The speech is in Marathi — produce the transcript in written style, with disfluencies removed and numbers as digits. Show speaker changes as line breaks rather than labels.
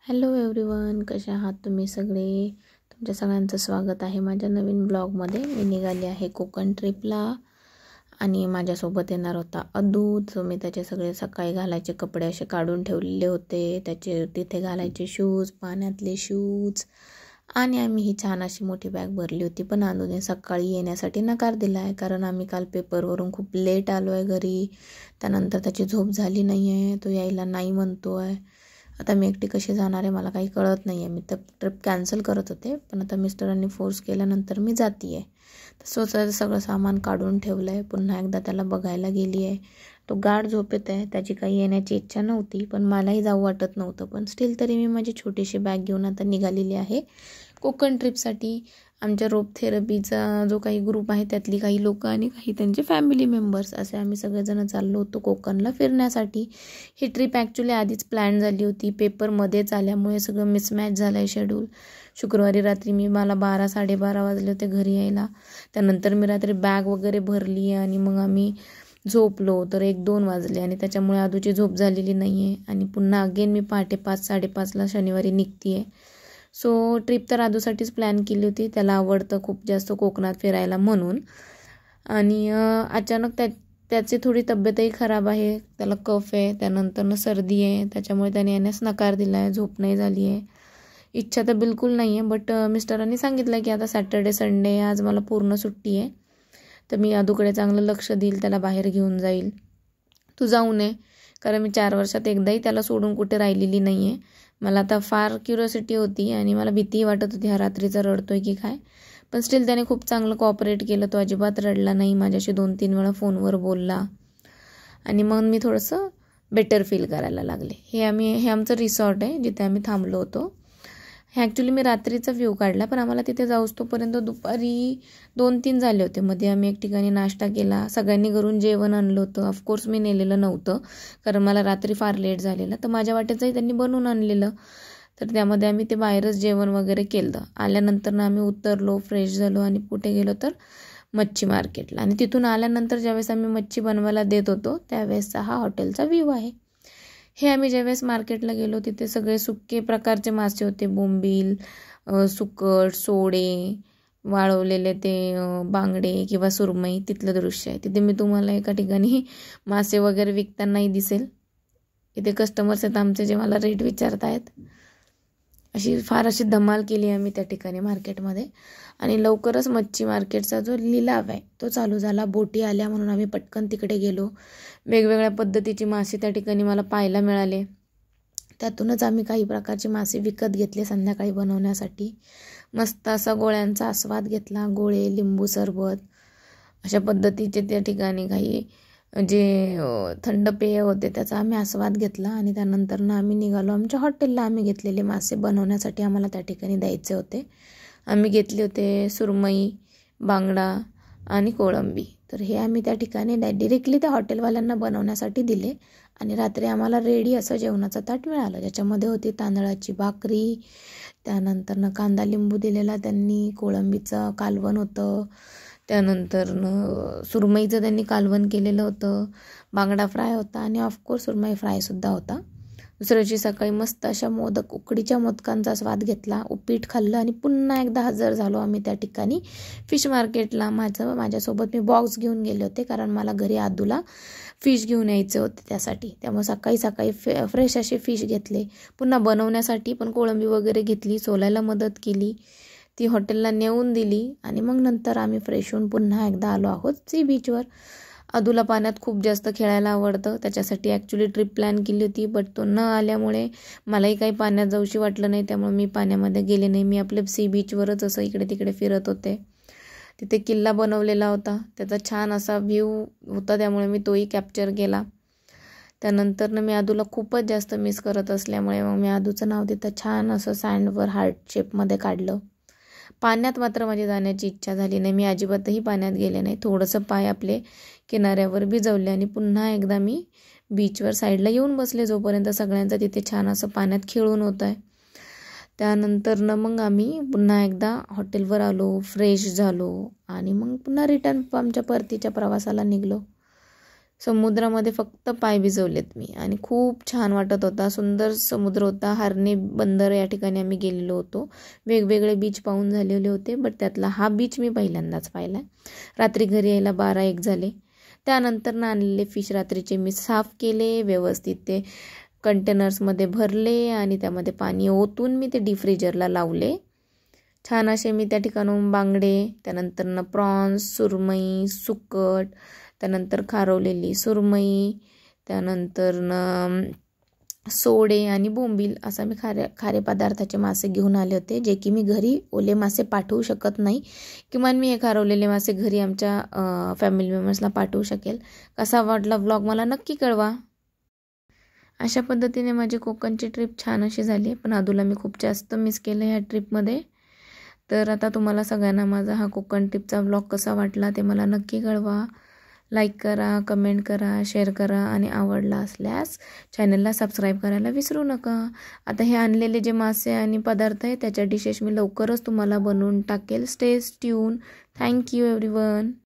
हॅलो एव्हरीवन, कसे आहात तुम्ही सगळे? तुमच्या सगळ्यांचं स्वागत आहे माझ्या नवीन ब्लॉगमध्ये. मी निघाली आहे कोकण ट्रिपला आणि माझ्यासोबत येणार होता अदू. सो मी त्याचे सगळे सकाळी घालायचे कपडे असे काढून ठेवलेले होते, त्याचे तिथे घालायचे शूज, पाण्यातले शूज, आणि आम्ही ही छान अशी मोठी बॅग भरली होती. पण अदूने सकाळी येण्यासाठी नकार दिला आहे, कारण आम्ही काल पेपरवरून खूप लेट आलो आहे घरी. त्यानंतर त्याची झोप झाली नाही आहे, तो यायला नाही म्हणतो आहे. आता मी एकटी कशी जाणार आहे मला काही कळत नाही आहे. मी तर ट्रिप कॅन्सल करत होते, पण आता मिस्टरांनी फोर्स केल्यानंतर मी जाते आहे. स्वतःचं सगळं सामान काढून ठेवलं आहे. पुन्हा एकदा त्याला बघायला गेली आहे. तो गाढ झोपेत आहे, त्याची काही येण्याची इच्छा नव्हती, पण मलाही जाऊ वाटत नव्हतं. पण स्टील तरी मी माझी छोटीशी बॅग घेऊन आता निघालेली आहे कोकण ट्रिपसाठी. आमच्या रोप थेरपीचा जो काही ग्रुप आहे त्यातली काही लोकं आणि काही त्यांचे फॅमिली मेंबर्स, असे आम्ही सगळेजण चाललो होतो कोकणला फिरण्यासाठी. ही ट्रिप ॲक्च्युली आधीच प्लॅन झाली होती, पेपरमध्येच आल्यामुळे सगळं मिसमॅच झालं आहे शेड्यूल. शुक्रवारी रात्री मला 12-12:30 वाजले होते घरी यायला. त्यानंतर मी रात्री बॅग वगैरे भरली आणि मग आम्ही झोपलो तर 1-2 वाजले, आणि त्याच्यामुळे आदूची झोप झालेली नाही आहे. आणि पुन्हा अगेन मी पहाटे 5-5:30ला शनिवारी निघते आहे. सो ट्रिप तर आदूसाठीच प्लॅन केली होती, त्याला आवडतं खूप जास्त कोकणात फिरायला म्हणून. आणि अचानक त्याची थोडी तब्येतही खराब आहे, त्याला कफ आहे, त्यानंतरनं सर्दी आहे, त्याच्यामुळे त्याने येण्यास नकार दिला आहे. झोप नाही झाली आहे, इच्छा तर बिलकुल नाही आहे. बट मिस्टरांनी सांगितलं की आता सॅटर्डे संडे आज मला पूर्ण सुट्टी आहे, तर मी आदूकडे चांगलं लक्ष देईल, त्याला बाहेर घेऊन जाईल. तू जाऊ नये, कारण मी 4 वर्षात एकदाही त्याला सोडून कुठे राहिलेली नाही आहे. मला आता फार क्युरिओसिटी होती आणि मला भीतीही वाटत होती हा रात्रीचा रडतोय की काय. पण स्टील त्याने खूप चांगलं कॉपरेट केलं. तो अजिबात रडला नाही, माझ्याशी 2-3 वेळा फोनवर बोलला, आणि मग मी थोडंसं बेटर फील करायला लागले. हे आमचं रिसॉर्ट आहे जिथे आम्ही थांबलो होतो. हे ॲक्च्युली मी रात्रीचा व्ह्यू काढला, पण आम्हाला तिथे जाऊस तोपर्यंत दुपारी 2-3 झाले होते. मध्ये आम्ही एक ठिकाणी नाश्ता केला, सगळ्यांनी घरून जेवण आणलं होतं. ऑफकोर्स मी नेलेलं नव्हतं, कारण मला रात्री फार लेट झालेला, तर माझ्या वाटेचंही त्यांनी बनवून आणलेलं. तर त्यामध्ये आम्ही ते बाहेरच जेवण वगैरे केलं. आल्यानंतर आम्ही उतरलो, फ्रेश झालो आणि कुठे गेलो तर मच्छी मार्केटला. आणि तिथून आल्यानंतर ज्यावेळेस आम्ही मच्छी बनवायला देत होतो त्यावेळेसचा हा हॉटेलचा व्ह्यू आहे. हे आम्ही ज्यावेळेस मार्केटला गेलो तिथे सगळे सुके प्रकारचे मासे होते. बोंबील, सुकट, सोडे, वाळवलेले ते बांगडे किंवा सुरमई, तिथलं दृश्य आहे. तिथे मी तुम्हाला एका ठिकाणी मासे वगैरे विकतानाही दिसेल. इथे कस्टमर्स आहेत आमचे जे मला रेट विचारत आहेत. फार अशी धमाल केली आम्ही त्या ठिकाणी मार्केटमध्ये. आणि लवकरच मच्छी मार्केटचा जो लिलाव आहे तो चालू झाला. बोटी आल्या म्हणून आम्ही पटकन तिकडे गेलो. वेगवेगळ्या पद्धतीची मासे त्या ठिकाणी मला पाहायला मिळाले. त्यातूनच आम्ही काही प्रकारचे मासे विकत घेतले संध्याकाळी बनवण्यासाठी. मस्त असा गोळ्यांचा आस्वाद घेतला. गोळे, लिंबू सरबत अशा पद्धतीचे त्या ठिकाणी काही जे थंड पेय होते त्याचा आम्ही आस्वाद घेतला. आणि त्यानंतर आम्ही निघालो आमच्या हॉटेलला. आम्ही घेतलेले मासे बनवण्यासाठी आम्हाला त्या ठिकाणी द्यायचे होते. आम्ही घेतले होते सुरमई, बांगडा आणि कोळंबी. तर हे आम्ही त्या ठिकाणी डायरेक्टली त्या हॉटेलवाल्यांना बनवण्यासाठी दिले. आणि रात्री आम्हाला रेडी असं जेवणाचं ताट मिळालं, ज्याच्यामध्ये होती तांदळाची भाकरी, त्यानंतर कांदा लिंबू दिलेला त्यांनी, कोळंबीचं कालवण होतं, त्यानंतर सुरमईचं त्यांनी कालवण केलेलं होतं, बांगडा फ्राय होता, आणि ऑफकोर्स सुरमई फ्रायसुद्धा होता. दुसऱ्या दिवशी सकाळी मस्त अशा मोदक, उकडीच्या मोदकांचा स्वाद घेतला, उपीट खाल्लं, आणि पुन्हा एकदा हजर झालो आम्ही त्या ठिकाणी फिश मार्केटला. माझ्यासोबत मी बॉक्स घेऊन गेले होते, कारण मला घरी आदूला फिश घेऊन यायचे होते त्यासाठी. त्यामुळे सकाळी फ्रेश असे फिश घेतले. पुन्हा बनवण्यासाठी पण कोळंबी वगैरे घेतली, सोलायला मदत केली, ती हॉटेलला नेऊन दिली. आणि मग नंतर आम्ही फ्रेश होऊन पुन्हा एकदा आलो आहोत सी बीचवर. अदूला पाण्यात खूप जास्त खेळायला आवडतं, त्याच्यासाठी ॲक्च्युली ट्रिप प्लॅन केली होती, बट तो न आल्यामुळे मलाही काही पाण्यात जाऊशी वाटलं नाही, त्यामुळे मी पाण्यामध्ये गेले नाही. मी आपले सी बीचवरच असं इकडे तिकडे फिरत होते. तिथे किल्ला बनवलेला होता, त्याचा छान असा व्ह्यू होता, त्यामुळे मी तोही कॅप्चर केला. त्यानंतर मी आदूला खूपच जास्त मिस करत असल्यामुळे मग मी आदूचं नाव तिथं छान असं सँडवर हार्ट शेपमध्ये काढलं. पाण्यात मात्र माझी जाण्याची इच्छा झाली नाही. मी अजिबातही पाण्यात गेले नाही. थोडंसं पाय आपले किनाऱ्यावर भिजवले आणि पुन्हा एकदा मी बीचवर साईडला येऊन बसले, जोपर्यंत सगळ्यांचं तिथे छान असं पाण्यात खेळून होत आहे. त्यानंतर मग आम्ही पुन्हा एकदा हॉटेलवर आलो, फ्रेश झालो, आणि मग पुन्हा रिटर्न आमच्या परतीच्या प्रवासाला निघलो. समुद्रामध्ये फक्त पाय भिजवलेत मी आणि खूप छान वाटत होता. सुंदर समुद्र होता. हरणे बंदर या ठिकाणी आम्ही गेलेलो होतो. वेगवेगळे बीच पाहून झालेले होते, बट त्यातला हा बीच मी पहिल्यांदाच पाहिला. रात्री घरी यायला 12-1 झाले. त्यानंतर आणलेले फिश रात्रीचे मी साफ केले, व्यवस्थित ते कंटेनर्समध्ये भरले आणि त्यामध्ये पाणी ओतून मी ते डीप फ्रीजरला लावले. छान असे मी त्या ठिकाणून बांगडे, त्यानंतर प्रॉन्स, सुरमई, सुकट, त्यानंतर खारवलेली सुरमई, त्यानंतर सोडे आणि बोंबील असा मी खारे पदार्थाचे मासे घेऊन आले होते, जे की मी घरी ओले मासे पाठवू शकत नाही. किमान मी हे खारवलेले मासे घरी आमच्या फॅमिली मेंबर्सला पाठवू शकेल. कसा वाटला व्लॉग मला नक्की कळवा. अशा पद्धतीने माझी कोकणची ट्रिप छान अशी झाली, पण अदूला मी खूप जास्त मिस केलं ह्या ट्रिपमध्ये. तर आता तुम्हाला सगळ्यांना माझा हा कोकण ट्रिपचा व्लॉग कसा वाटला ते मला नक्की कळवा. लाईक करा, कमेंट करा, शेअर करा आणि आवडला असल्यास चॅनलला सबस्क्राईब करायला विसरू नका. आता हे आणलेले जे मासे आणि पदार्थ आहे त्याच्या डिशेस मी लवकरच तुम्हाला बनवून टाकेल. Stay tune. Thank you everyone.